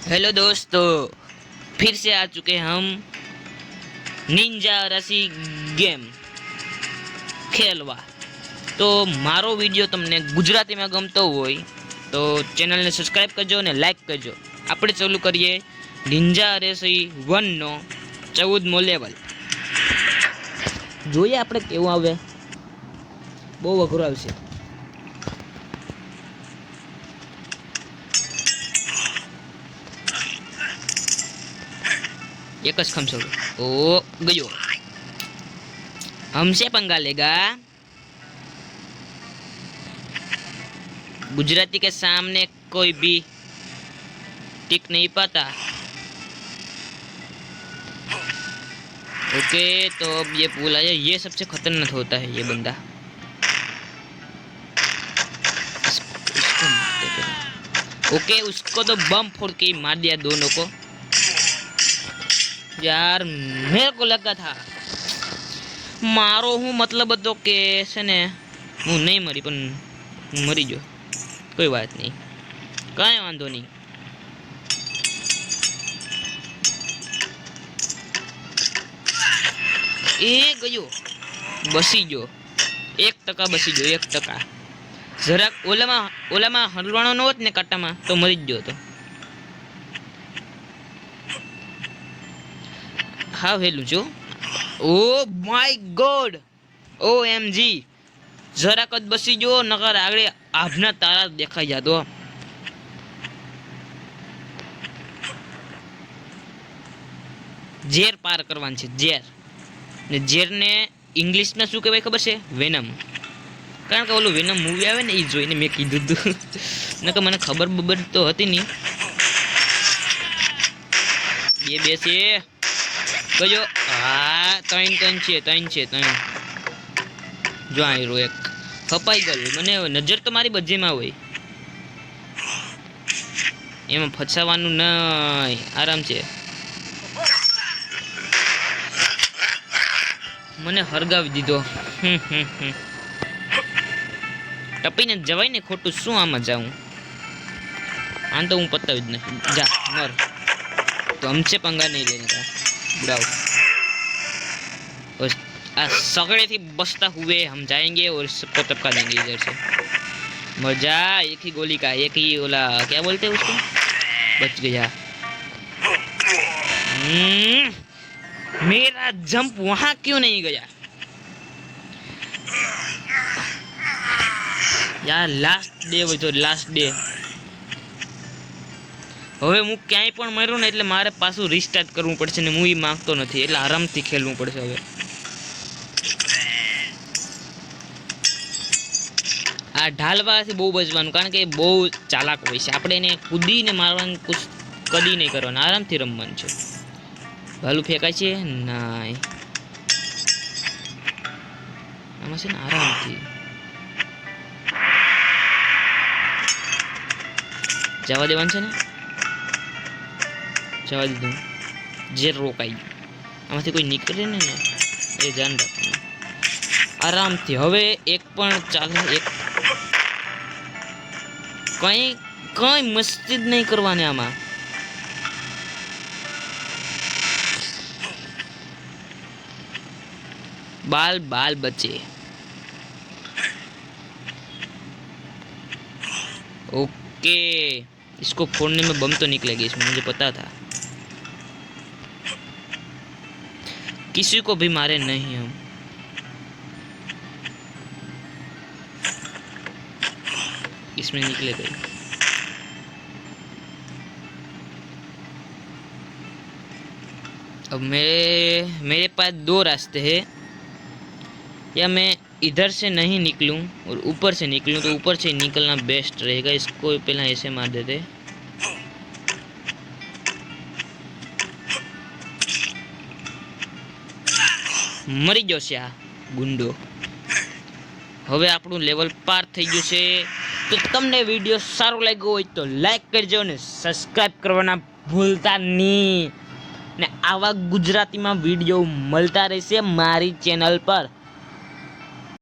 Hello दोस्तों, फिर से आ चुके हम निंजा रसी गेम खेलवा। तो मारो वीडियो तमने गुजराती में गमतो होय तो चैनल ने सब्सक्राइब करजो ने लाइक करजो। આપણે ચાલુ કરીએ નિંજા રેસી 1 નો 14મો લેવલ। જોઈએ આપણે કેવું આવે। બહુ અઘરો આવશે। एक खमसो ओ गयो। हमसे पंगा लेगा। गुजराती के सामने कोई भी टिक नहीं पाता। ओके, तो अब ये पुल आया। ये सबसे खतरनाक होता है ये बंदा। ओके, उसको तो बम फोड़ के मार दिया दोनों को। यार मेरे को लगा था मारो हूँ, मतलब तो के से ने हूँ नहीं मरी पण मरी जो। कोई बात नहीं, कहीं वांधो नहीं। ए गयो, बसी जो 1% बसी जो 1%। जरा ओलामा हलवाणो न होत ने काटामा तो मरी ज गयो तो। हाँ हेलू जो। ओ माय गॉड, OMG, જરાક જ બસી જો નકર આગળ આભના તારા દેખાઈ જાતો। ઝેર પાર કરવાનું છે, ઝેર ને ઝેર ને ઇંગ્લિશ માં શું કહેવાય ખબર છે? વેનમ। કારણ કે ઓલું વેનમ મૂવી આવે ને એ જોઈને મેં કીધું હતું, નકર મને ખબર બબર તો હતી નહીં। બે છે ગયો। હા, ત્રણ છે। જો આ હીરો એક ખપાઈ ગયો। મને નજર તો મારી બજેમાં હોય, એમાં ફસાવાનું નહીં, આરામ છે। મને હરગાવી દીધો। ટપીને જવાય ને, ખોટું શું આમાં જાઉં? આમ તો હું પતાવી જ નહીં। જા મર, तो हमसे पंगा नहीं लेने का बुढ़ाओ। और सगड़े थी बसता हुए हम जाएंगे और सबको टपका देंगे इधर से। मजा, एक ही गोली का, एक ही ओला क्या बोलते हैं उसको, बच गया। मेरा जंप वहां क्यों नहीं गया यार? लास्ट डे हो तो लास्ट डे। હવે હું ક્યાંય પણ મર્યો ને એટલે મારે પાછું રિસ્ટાર્ટ કરવું પડશે ને હું એ માંગતો નથી, એટલે આરામથી ખેલવું પડશે હવે। આ ઢાલવાથી બહુ બચવાનું, કારણ કે બહુ ચાલાક હોય છે। આપણે એને કૂદીને મારવાનું કુછ કદી નહીં કરવાનું, આરામથી રમવાનું છે। ભાલું ફેંકાય છે ના, આમાં છે ને આરામથી જવા દેવાનું છે ને। જવા દીધું, જે રોકાઈ ગયું। આમાંથી કોઈ નીકળે ને એ ધ્યાન રાખવાનું આરામથી। હવે એક પણ ચાલે, એક કઈ મસ્તી જ નહીં કરવાની આમાં। बाल बाल बचे। ओके, इसको फोड़ने में बम तो निकलेगी इसमें, मुझे पता था। किसी को भी मारे नहीं हम। इसमें निकले गए। अब मेरे पास 2 रास्ते हैं। या मैं इधर से नहीं निकलूं और ऊपर से निकलूं, तो ऊपर से निकलना बेस्ट रहेगा। इसको पहले ऐसे मार देते। मरी जशे आ गुंडो। હવે આપણું લેવલ પાર થઈ ગયું છે। તો તમને વિડિયો સારો લાગ્યો હોય તો લાઈક કરજો ને સબસ્ક્રાઇબ કરવાના ભૂલતા નહીં। ને આવા ગુજરાતીમાં વિડિયો મળતા રહેશે મારી ચેનલ પર।